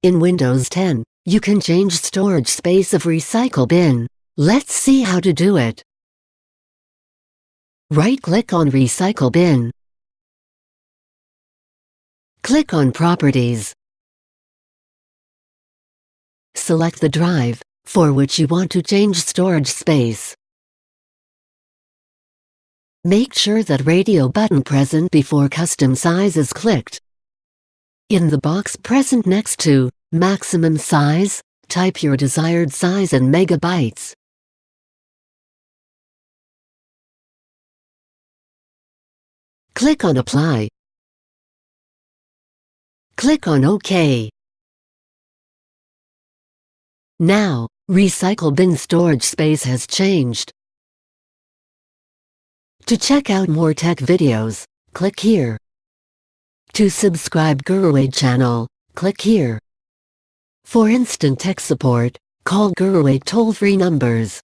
In Windows 10, you can change storage space of Recycle Bin. Let's see how to do it. Right-click on Recycle Bin. Click on Properties. Select the drive for which you want to change storage space. Make sure that Radio button present before Custom Size is clicked. In the box present next to Maximum Size, type your desired size in megabytes. Click on Apply. Click on OK. Now, Recycle Bin storage space has changed. To check out more tech videos, click here. To subscribe GuruAid channel, click here. For instant tech support, call GuruAid toll-free numbers